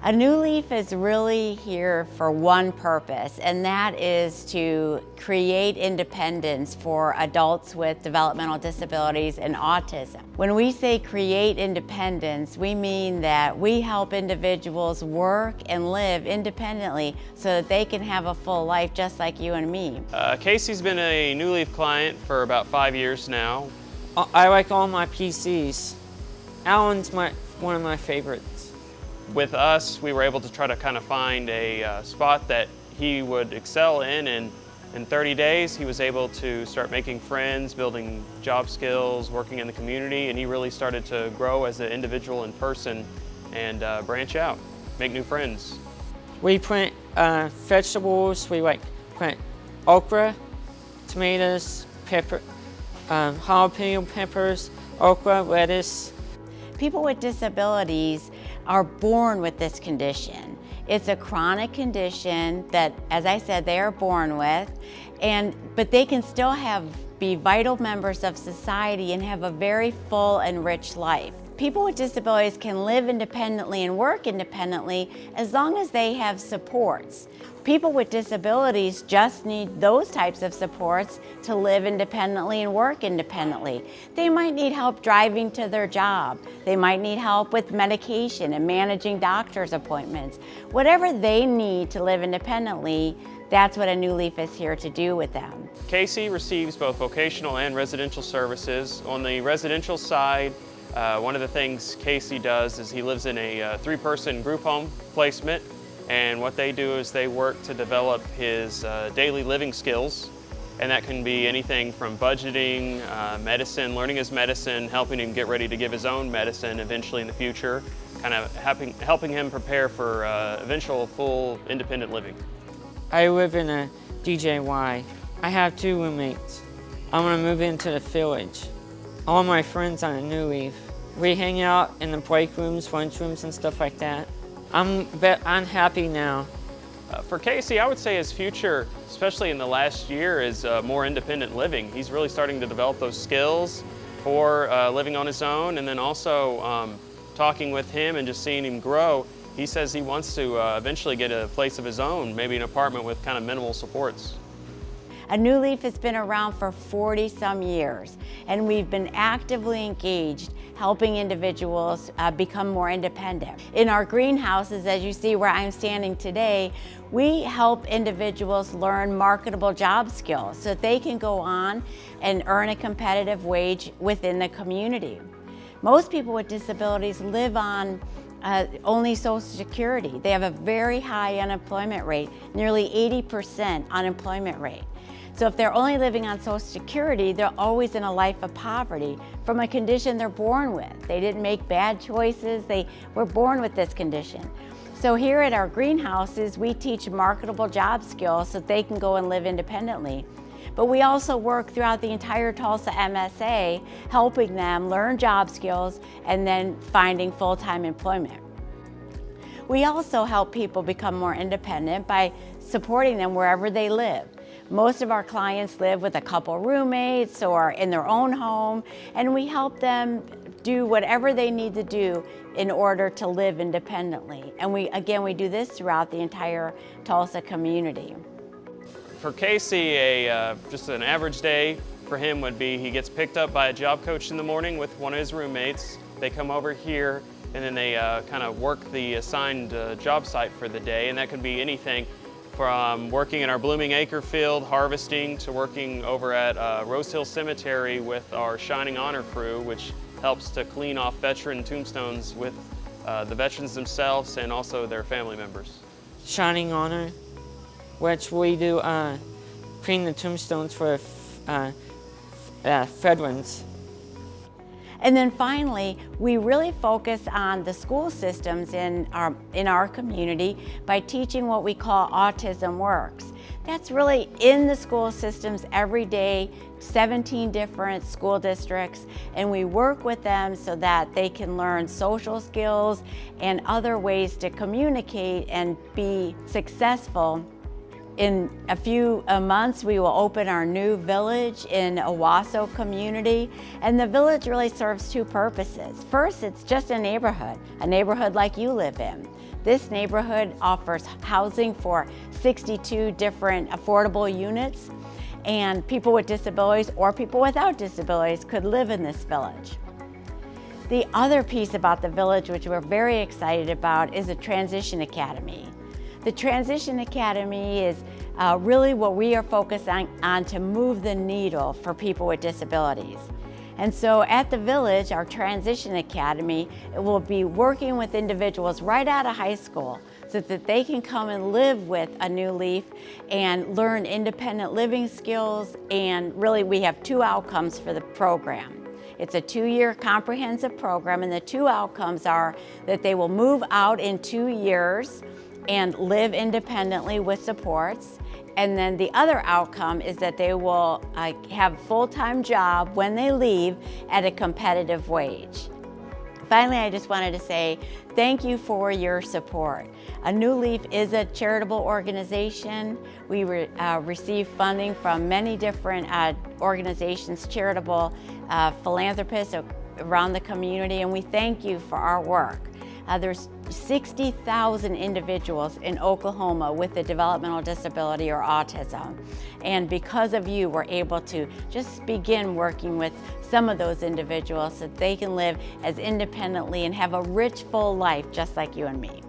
A New Leaf is really here for one purpose, and that is to create independence for adults with developmental disabilities and autism. When we say create independence, we mean that we help individuals work and live independently so that they can have a full life just like you and me. Casey's been a New Leaf client for about 5 years now. I like all my PCs. Alan's one of my favorites. With us, we were able to try to kind of find a spot that he would excel in, and in 30 days he was able to start making friends, building job skills, working in the community, and he really started to grow as an individual in person and branch out, make new friends. We plant vegetables. We plant okra, tomatoes, pepper, jalapeno peppers, okra, lettuce. People with disabilities are born with this condition. It's a chronic condition that, as I said, they are born with, but they can still be vital members of society and have a very full and rich life. People with disabilities can live independently and work independently as long as they have supports. People with disabilities just need those types of supports to live independently and work independently. They might need help driving to their job. They might need help with medication and managing doctor's appointments. Whatever they need to live independently, that's what a New Leaf is here to do with them. Casey receives both vocational and residential services. On the residential side, one of the things Casey does is he lives in a 3-person group home placement, and what they do is they work to develop his daily living skills, and that can be anything from budgeting, medicine, learning his medicine, helping him get ready to give his own medicine eventually in the future, kind of helping him prepare for eventual full independent living. I live in a DJY. I have 2 roommates. I want to move into the village. All my friends on a New Leaf. We hang out in the break rooms, lunch rooms, and stuff like that. I'm happy now. For Casey, I would say his future, especially in the last year, is more independent living. He's really starting to develop those skills for living on his own, and then also talking with him and just seeing him grow. He says he wants to eventually get a place of his own, maybe an apartment with kind of minimal supports. A New Leaf has been around for 40-some years, and we've been actively engaged helping individuals become more independent. In our greenhouses, as you see where I'm standing today, we help individuals learn marketable job skills so that they can go on and earn a competitive wage within the community. Most people with disabilities live on only Social Security. They have a very high unemployment rate, nearly 80% unemployment rate. So if they're only living on Social Security, they're always in a life of poverty from a condition they're born with. They didn't make bad choices, they were born with this condition. So here at our greenhouses, we teach marketable job skills so they can go and live independently. But we also work throughout the entire Tulsa MSA, helping them learn job skills and then finding full-time employment. We also help people become more independent by supporting them wherever they live. Most of our clients live with a couple roommates or in their own home, and we help them do whatever they need to do in order to live independently. And we do this throughout the entire Tulsa community. For Casey, just an average day for him would be he gets picked up by a job coach in the morning with one of his roommates. They come over here and then they kind of work the assigned job site for the day, and that could be anything from working in our Blooming Acre field, harvesting, to working over at Rose Hill Cemetery with our Shining Honor crew, which helps to clean off veteran tombstones with the veterans themselves and also their family members. Shining Honor, which we do clean the tombstones for veterans. And then finally, we really focus on the school systems in our community by teaching what we call Autism Works. That's really in the school systems every day, 17 different school districts, and we work with them so that they can learn social skills and other ways to communicate and be successful In a few months, we will open our new village in Owasso community, and the village really serves two purposes. First, it's just a neighborhood like you live in. This neighborhood offers housing for 62 different affordable units, and people with disabilities or people without disabilities could live in this village. The other piece about the village, which we're very excited about, is a Transition Academy. The Transition Academy is really what we are focusing on to move the needle for people with disabilities. And so at the village, our Transition Academy, it will be working with individuals right out of high school so that they can come and live with a New Leaf and learn independent living skills. And really, we have two outcomes for the program. It's a 2-year comprehensive program, and the two outcomes are that they will move out in 2 years and live independently with supports. And then the other outcome is that they will have a full-time job when they leave at a competitive wage. Finally, I just wanted to say thank you for your support. A New Leaf is a charitable organization. We receive funding from many different organizations, charitable philanthropists around the community, and we thank you for our work. There's 60,000 individuals in Oklahoma with a developmental disability or autism. And because of you, we're able to just begin working with some of those individuals so that they can live as independently and have a rich, full life just like you and me.